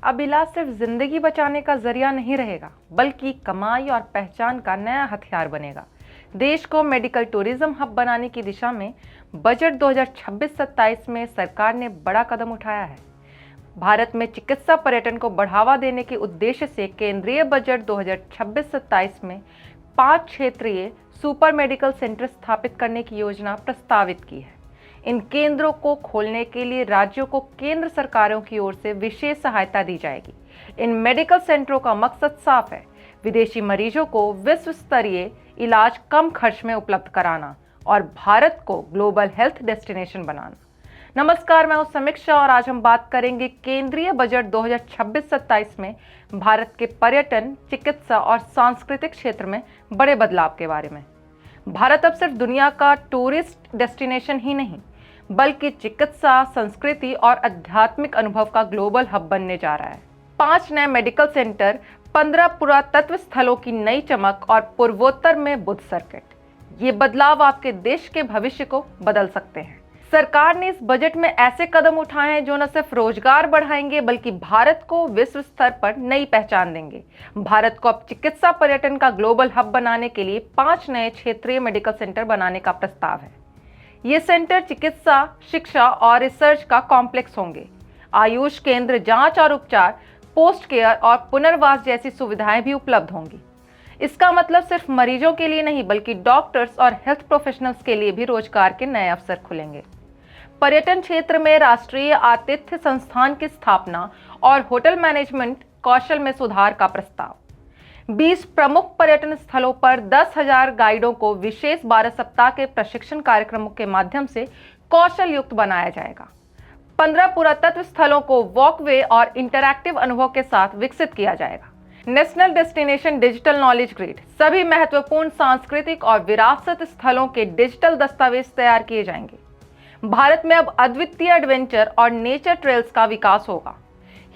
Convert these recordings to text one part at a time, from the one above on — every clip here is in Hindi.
अब इलाज सिर्फ जिंदगी बचाने का जरिया नहीं रहेगा, बल्कि कमाई और पहचान का नया हथियार बनेगा। देश को मेडिकल टूरिज्म हब बनाने की दिशा में बजट 2026-27 में सरकार ने बड़ा कदम उठाया है। भारत में चिकित्सा पर्यटन को बढ़ावा देने के उद्देश्य से केंद्रीय बजट 2026-27 में 5 क्षेत्रीय सुपर मेडिकल सेंटर स्थापित करने की योजना प्रस्तावित की है। इन केंद्रों को खोलने के लिए राज्यों को केंद्र सरकारों की ओर से विशेष सहायता दी जाएगी। इन मेडिकल सेंटरों का मकसद साफ है, विदेशी मरीजों को विश्व स्तरीय इलाज कम खर्च में उपलब्ध कराना और भारत को ग्लोबल हेल्थ डेस्टिनेशन बनाना। नमस्कार, मैं हूं समीक्षा और आज हम बात करेंगे केंद्रीय बजट 2026-27 में भारत के पर्यटन, चिकित्सा और सांस्कृतिक क्षेत्र में बड़े बदलाव के बारे में। भारत अब सिर्फ दुनिया का टूरिस्ट डेस्टिनेशन ही नहीं, बल्कि चिकित्सा, संस्कृति और आध्यात्मिक अनुभव का ग्लोबल हब बनने जा रहा है। 5 नए मेडिकल सेंटर, 15 पुरातत्व स्थलों की नई चमक और पूर्वोत्तर में बुद्ध सर्किट। ये बदलाव आपके देश के भविष्य को बदल सकते हैं। सरकार ने इस बजट में ऐसे कदम उठाए हैं जो न सिर्फ रोजगार बढ़ाएंगे, बल्कि भारत को विश्व स्तर पर नई पहचान देंगे। भारत को अब चिकित्सा पर्यटन का ग्लोबल हब बनाने के लिए 5 नए क्षेत्रीय मेडिकल सेंटर बनाने का प्रस्ताव है। ये सेंटर चिकित्सा, शिक्षा और रिसर्च का कॉम्प्लेक्स होंगे। आयुष केंद्र, जांच और उपचार, पोस्ट केयर और पुनर्वास जैसी सुविधाएं भी उपलब्ध होंगी। इसका मतलब सिर्फ मरीजों के लिए नहीं, बल्कि डॉक्टर्स और हेल्थ प्रोफेशनल्स के लिए भी रोजगार के नए अवसर खुलेंगे। पर्यटन क्षेत्र में राष्ट्रीय आतिथ्य संस्थान की स्थापना और होटल मैनेजमेंट कौशल में सुधार का प्रस्ताव। 20 प्रमुख पर्यटन स्थलों पर 10,000 गाइडों को विशेष 12 सप्ताह के प्रशिक्षण कार्यक्रमों के माध्यम से कौशल युक्त बनाया जाएगा। 15 पुरातत्व स्थलों को वॉकवे और इंटरैक्टिव अनुभव के साथ विकसित किया जाएगा। National destination digital knowledge grid, सभी महत्वपूर्ण सांस्कृतिक और विरासत स्थलों के डिजिटल दस्तावेज तैयार किए जाएंगे। भारत में अब अद्वितीय एडवेंचर और नेचर ट्रेल्स का विकास होगा।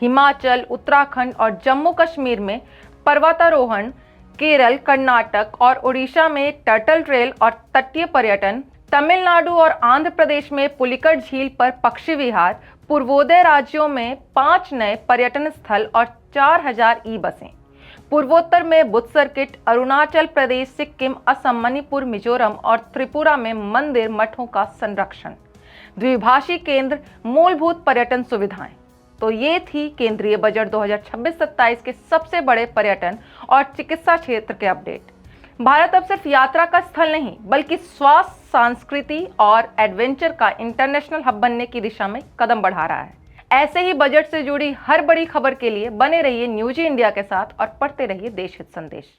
हिमाचल, उत्तराखंड और जम्मू कश्मीर में पर्वतारोहण, केरल, कर्नाटक और उड़ीसा में टर्टल ट्रेल और तटीय पर्यटन, तमिलनाडु और आंध्र प्रदेश में पुलिकट झील पर पक्षी विहार, पूर्वोदय राज्यों में 5 नए पर्यटन स्थल और 4,000 ई बसें, पूर्वोत्तर में बुद्ध सर्किट, अरुणाचल प्रदेश, सिक्किम, असम, मणिपुर, मिजोरम और त्रिपुरा में मंदिर मठों का संरक्षण, द्विभाषी केंद्र, मूलभूत पर्यटन सुविधाएं। तो ये थी केंद्रीय बजट 2026-27 के सबसे बड़े पर्यटन और चिकित्सा क्षेत्र के अपडेट। भारत अब सिर्फ यात्रा का स्थल नहीं, बल्कि स्वास्थ्य, संस्कृति और एडवेंचर का इंटरनेशनल हब बनने की दिशा में कदम बढ़ा रहा है। ऐसे ही बजट से जुड़ी हर बड़ी खबर के लिए बने रहिए न्यूज़ इंडिया के साथ और पढ़ते रहिए देश हित संदेश।